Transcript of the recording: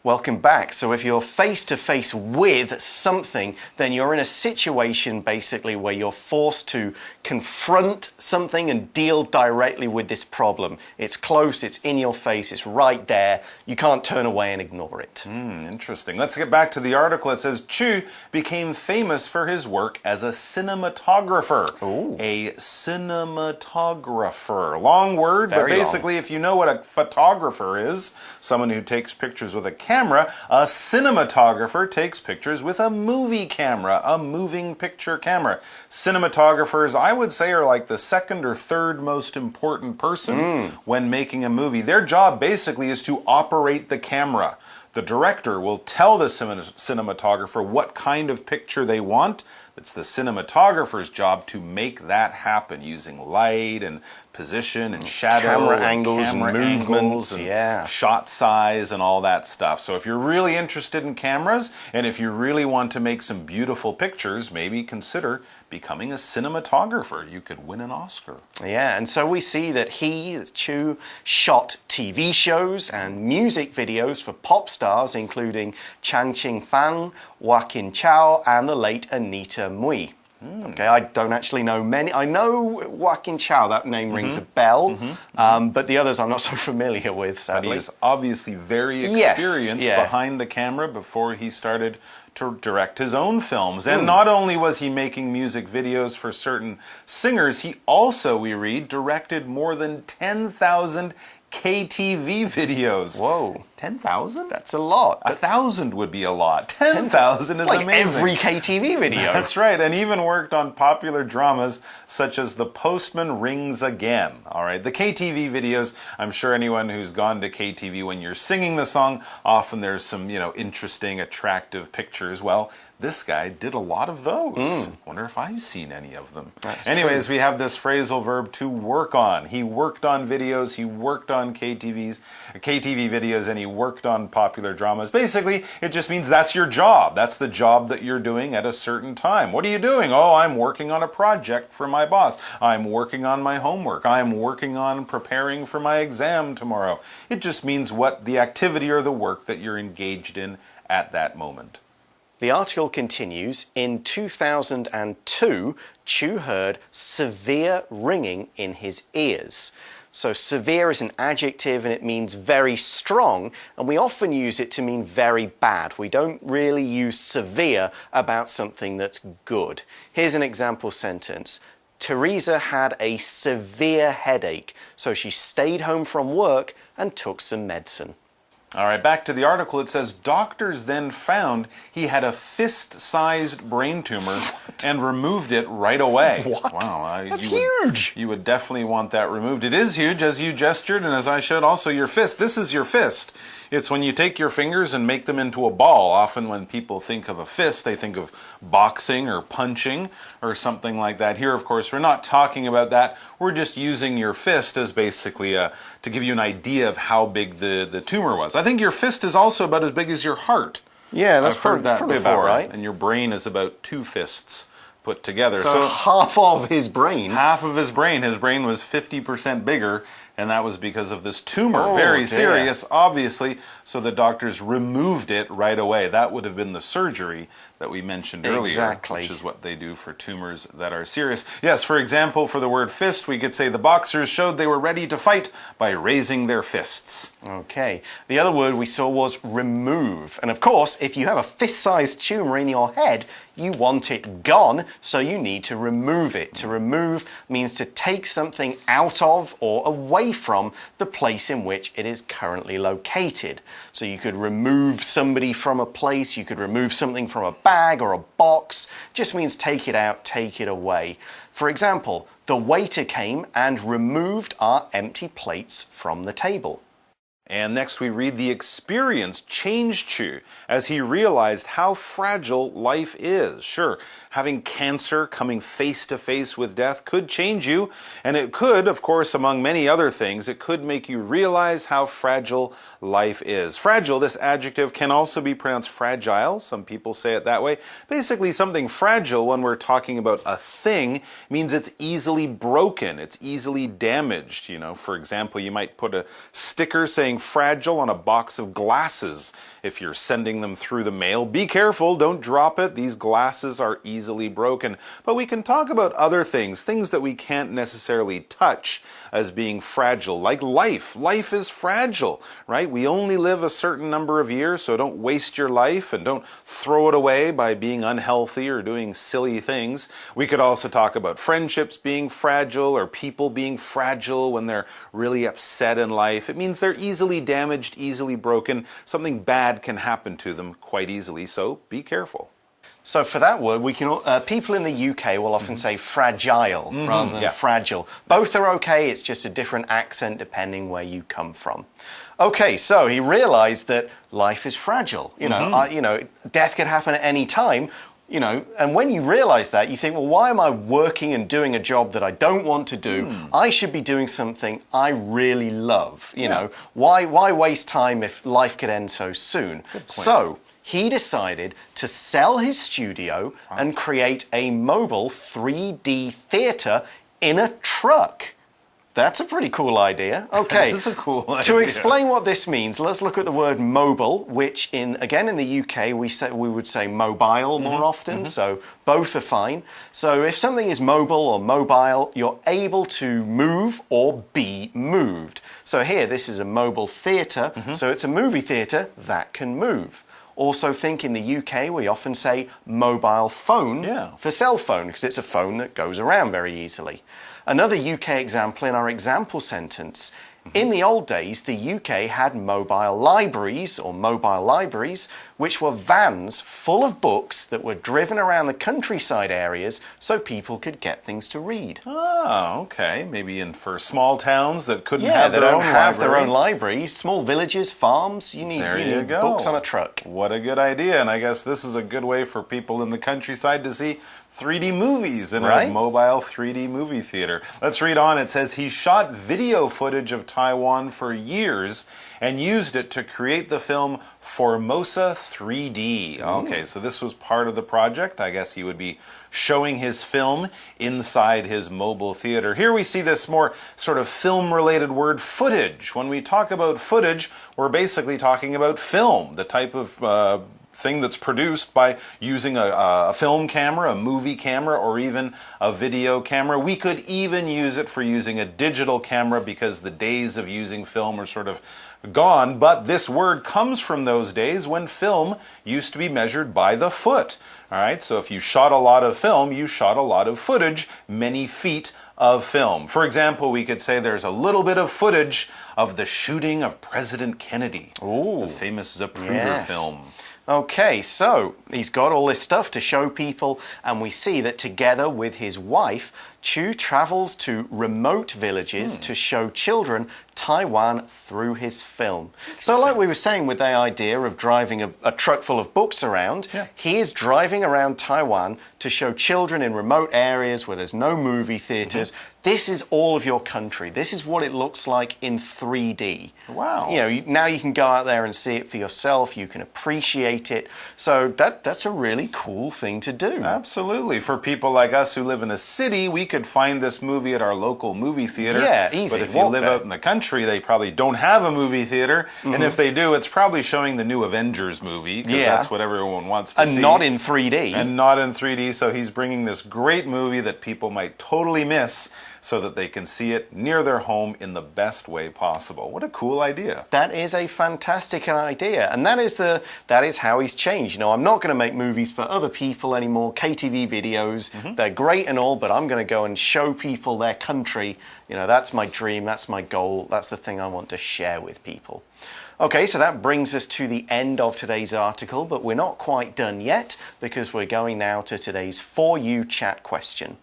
Welcome back. So if you're face to face with something, then you're in a situation basically where you're forced to confront something and deal directly with this problem. It's close, it's in your face, it's right there. You can't turn away and ignore it. Interesting. Let's get back to the article. It says Chu became famous for his work as a cinematographer. Ooh. A cinematographer. Long word, Very but basically if you know what a photographer is, someone who takes pictures with a camera, a cinematographer takes pictures with a movie camera, a moving picture camera. Cinematographers, I would say, are like the second or third most important person when making a movie. Their job basically is to operate the camera. The director will tell the cinematographer what kind of picture they want. It's the cinematographer's job to make that happen using light and position and shadow, camera angles and movements, and shot size and all that stuff. So if you're really interested in cameras and if you really want to make some beautiful pictures, maybe consider becoming a cinematographer. You could win an Oscar. Yeah, and so we see that Chu, shot TV shows and music videos for pop stars including Chang Ching-fang, Joaquin Chow, and the late Anita Mui. Okay, I don't actually know many. I know Joaquin Chow, that name rings a bell, but the others I'm not so familiar with, sadly. But he is obviously very experienced behind the camera before he started to direct his own films. And not only was he making music videos for certain singers, he also, we read, directed more than 10,000 KTV videos. Whoa. 10,000? That's a lot. 1,000 would be a lot. 10,000 is like amazing. Every KTV video. That's right, and even worked on popular dramas such as The Postman Rings Again. All right, the KTV videos, I'm sure anyone who's gone to KTV, when you're singing the song, often there's some, interesting, attractive pictures. Well, this guy did a lot of those. Wonder if I've seen any of them. Anyways, we have this phrasal verb to work on. He worked on videos, he worked on KTV videos, and he worked on popular dramas. Basically, it just means that's your job. That's the job that you're doing at a certain time. What are you doing? Oh, I'm working on a project for my boss. I'm working on my homework. I'm working on preparing for my exam tomorrow. It just means what the activity or the work that you're engaged in at that moment. The article continues, in 2002, Chu heard severe ringing in his ears. So severe is an adjective and it means very strong, and we often use it to mean very bad. We don't really use severe about something that's good. Here's an example sentence. Teresa had a severe headache, so she stayed home from work and took some medicine. All right, back to the article. It says, doctors then found he had a fist-sized brain tumor and removed it right away. What? Wow. That's huge. You would definitely want that removed. It is huge, as you gestured, and as I showed also your fist. This is your fist. It's when you take your fingers and make them into a ball. Often when people think of a fist, they think of boxing or punching or something like that. Here, of course, we're not talking about that. We're just using your fist as basically to give you an idea of how big the tumor was. I think your fist is also about as big as your heart. Yeah, that's I've heard that probably before, about right. And your brain is about 2 fists put together. So half of his brain. Half of his brain was 50% bigger, and that was because of this tumor. Oh, Very dear. serious, obviously, so the doctors removed it right away. That would have been the surgery that we mentioned earlier, Exactly. which is what they do for tumors that are serious. Yes, for example, for the word fist, we could say the boxers showed they were ready to fight by raising their fists. Okay. The other word we saw was remove. And of course, if you have a fist-sized tumor in your head, you want it gone, so you need to remove it. To remove means to take something out of or away from the place in which it is currently located. So you could remove somebody from a place, you could remove something from a bag or a box. Just means take it out, take it away. For example, the waiter came and removed our empty plates from the table. And next we read, the experience changed Chu as he realized how fragile life is. Sure, having cancer, coming face to face with death could change you, and it could, of course, among many other things, it could make you realize how fragile life is. Fragile, this adjective can also be pronounced fragile. Some people say it that way. Basically, something fragile, when we're talking about a thing, means it's easily broken, it's easily damaged. For example, you might put a sticker saying fragile on a box of glasses if you're sending them through the mail. Be careful, don't drop it. These glasses are easily broken. But we can talk about other things that we can't necessarily touch as being fragile, like life. Life is fragile, right? We only live a certain number of years, so don't waste your life and don't throw it away by being unhealthy or doing silly things. We could also talk about friendships being fragile or people being fragile when they're really upset in life. It means they're easily damaged, easily broken. Something bad can happen to them quite easily, so be careful. So for that word, we can people in the UK will often say fragile rather than fragile. Both are okay, it's just a different accent depending where you come from. Okay, so he realized that life is fragile. You know, death could happen at any time. You know, and when you realize that, you think, well, why am I working and doing a job that I don't want to do? I should be doing something I really love. You know, why waste time if life could end so soon? So he decided to sell his studio and create a mobile 3D theater in a truck. That's a pretty cool idea. Okay. That's a cool idea. To explain what this means, let's look at the word mobile, which again in the UK we would say mobile more often, so both are fine. So if something is mobile or mobile, you're able to move or be moved. So here, this is a mobile theatre, so it's a movie theatre that can move. Also think in the UK we often say mobile phone for cell phone because it's a phone that goes around very easily. Another UK example in our example sentence. In the old days, the UK had mobile libraries, which were vans full of books that were driven around the countryside areas so people could get things to read. Oh, okay. Maybe for small towns that couldn't have their own library. have their own library. Small villages, farms, you need books on a truck. What a good idea. And I guess this is a good way for people in the countryside to see 3D movies in a mobile 3D movie theater. Let's read on. It says he shot video footage of Taiwan for years and used it to create the film Formosa 3D. Okay, so this was part of the project. I guess he would be showing his film inside his mobile theater. Here we see this more sort of film-related word, footage. When we talk about footage, we're basically talking about film, the type of thing that's produced by using a film camera, a movie camera, or even a video camera. We could even use it for using a digital camera because the days of using film are sort of gone, but this word comes from those days when film used to be measured by the foot. All right, so if you shot a lot of film, you shot a lot of footage, many feet of film. For example, we could say there's a little bit of footage of the shooting of President Kennedy, the famous Zapruder film. Okay, so he's got all this stuff to show people, and we see that together with his wife, Chu travels to remote villages to show children Taiwan through his film. So like we were saying with the idea of driving a truck full of books around, he is driving around Taiwan to show children in remote areas where there's no movie theaters. This is all of your country. This is what it looks like in 3D. Wow. You know, now you can go out there and see it for yourself. You can appreciate it. So that's a really cool thing to do. Absolutely. For people like us who live in a city, we could find this movie at our local movie theater. Yeah, easy. But if you live out in the country, they probably don't have a movie theater. And if they do, it's probably showing the new Avengers movie because that's what everyone wants to see. And not in 3D. And not in 3D. So he's bringing this great movie that people might totally miss so that they can see it near their home in the best way possible. What a cool idea. That is a fantastic idea. And that is how he's changed. You know, I'm not going to make movies for other people anymore, KTV videos. They're great and all, but I'm going to go and show people their country. You know, that's my dream, that's my goal, that's the thing I want to share with people. Okay, so that brings us to the end of today's article, but we're not quite done yet because we're going now to today's For You chat question.